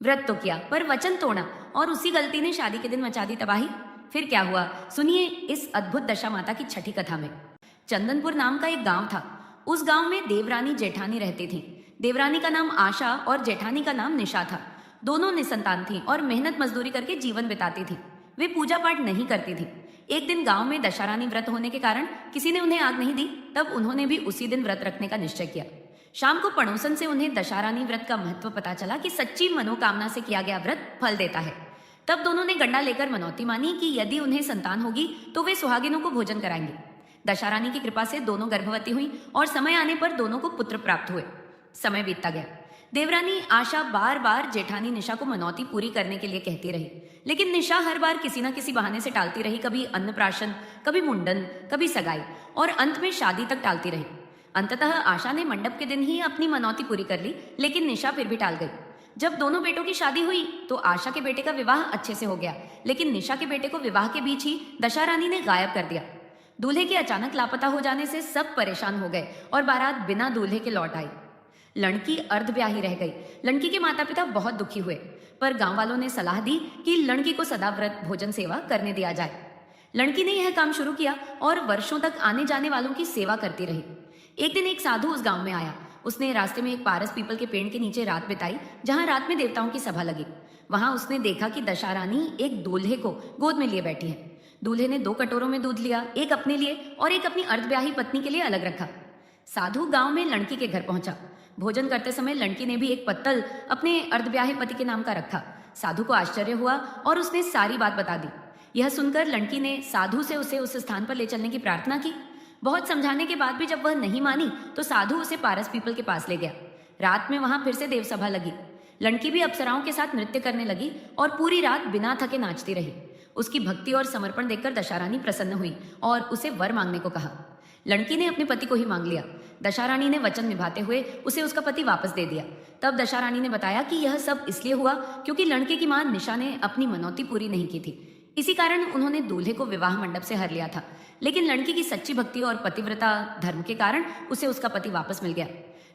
व्रत तो किया पर वचन तोड़ा और उसी गलती ने शादी के दिन मचा दी तबाही। फिर क्या हुआ, सुनिए इस अद्भुत दशा माता की छठी कथा में। चंदनपुर नाम का एक गांव था। उस गांव में देवरानी जेठानी रहती थी। देवरानी का नाम आशा और जेठानी का नाम निशा था। दोनों निसंतान थीं और मेहनत मजदूरी करके जीवन बिताती थी। वे पूजा पाठ नहीं करती थी। एक दिन गांव में दशहरानी व्रत होने के कारण किसी ने उन्हें आग नहीं दी। तब उन्होंने भी उसी दिन व्रत रखने का निश्चय किया। शाम को पड़ोसन से उन्हें दशहरानी व्रत का महत्व पता चला कि सच्ची मनोकामना से किया गया व्रत फल देता है। तब दोनों ने गंडा लेकर मनौती मानी कि यदि उन्हें संतान होगी तो वे सुहागिनों को भोजन कराएंगे। दशहरानी की कृपा से दोनों गर्भवती हुई और समय आने पर दोनों को पुत्र प्राप्त हुए। समय बीतता गया। देवरानी आशा बार बार जेठानी निशा को मनौती पूरी करने के लिए कहती रही, लेकिन निशा हर बार किसी न किसी बहाने से टालती रही। कभी अन्नप्राशन, कभी मुंडन, कभी सगाई और अंत में शादी तक टालती रही। अंततः आशा ने मंडप के दिन ही अपनी मनौती पूरी कर ली, लेकिन निशा फिर भी टाल गई। जब दोनों बेटों की शादी हुई तो आशा के बेटे का विवाह अच्छे से हो गया, लेकिन निशा के बेटे को विवाह के बीच ही दशहरानी ने गायब कर दिया। दूल्हे के अचानक लापता हो जाने से सब परेशान हो गए और बारात बिना दूल्हे के लौट आई। लड़की अर्धब्याही रह गई। लड़की के माता पिता बहुत दुखी हुए, पर गांव वालों ने सलाह दी कि लड़की को सदाव्रत भोजन सेवा करने दिया जाए। लड़की ने यह काम शुरू किया और वर्षों तक आने जाने वालों की सेवा करती रही। एक दिन एक साधु उस गांव में आया। उसने रास्ते में एक पारस पीपल के पेड़ के नीचे रात बिताई, जहां रात में देवताओं की सभा लगी। वहां उसने देखा कि दशहरानी एक दूल्हे को गोद में लिए बैठी है। दूल्हे ने 2 कटोरों में दूध लिया, एक अपने लिए और एक अपनी अर्धब्याही पत्नी के लिए अलग रखा। साधु गांव में लड़की के घर पहुंचा। भोजन करते समय लड़की ने भी एक पत्तल अपने अर्धब्याही पति के नाम का रखा। साधु को आश्चर्य हुआ और उसने सारी बात बता दी। यह सुनकर लड़की ने साधु से उसे उस स्थान पर ले चलने की प्रार्थना की। बहुत समझाने के बाद भी जब वह नहीं मानी तो साधु उसे पारस पीपल के पास ले गया। रात में वहां फिर से देव सभा लगी। लड़की भी अप्सराओं के साथ नृत्य करने लगी और पूरी रात बिना थके नाचती रही। उसकी भक्ति और समर्पण देखकर दशहरानी प्रसन्न हुई और उसे वर मांगने को कहा। लड़की ने अपने पति को ही मांग लिया। दशहरानी ने वचन निभाते हुए उसे उसका पति वापस दे दिया। तब दशहरानी ने बताया कि यह सब इसलिए हुआ क्योंकि लड़के की मां निशा ने अपनी मनौती पूरी नहीं की थी। इसी कारण उन्होंने दूल्हे को विवाह मंडप से हर लिया था, लेकिन लड़की की सच्ची भक्ति और पतिव्रता धर्म के कारण उसे उसका पति वापस मिल गया।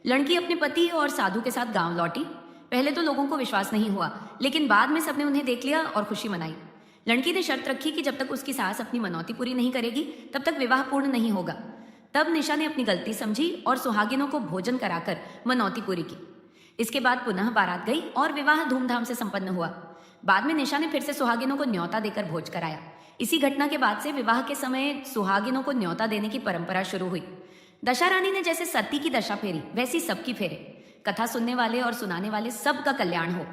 लड़की अपने पति और साधु के साथ गांव लौटी। पहले तो लोगों को विश्वास नहीं हुआ, लेकिन बाद में सबने उन्हें देख लिया और खुशी मनाई। लड़की ने शर्त रखी कि जब तक उसकी सास अपनी मनौती पूरी नहीं करेगी तब तक विवाह पूर्ण नहीं होगा। तब निशा ने अपनी गलती समझी और सुहागिनों को भोजन कराकर मनौती पूरी की। इसके बाद पुनः बारात गई और विवाह धूमधाम से संपन्न हुआ। बाद में निशा ने फिर से सुहागिनों को न्योता देकर भोज कराया। इसी घटना के बाद से विवाह के समय सुहागिनों को न्योता देने की परंपरा शुरू हुई। दशहरानी ने जैसे सती की दशा फेरी, वैसी सबकी फेरे। कथा सुनने वाले और सुनाने वाले सबका कल्याण हो।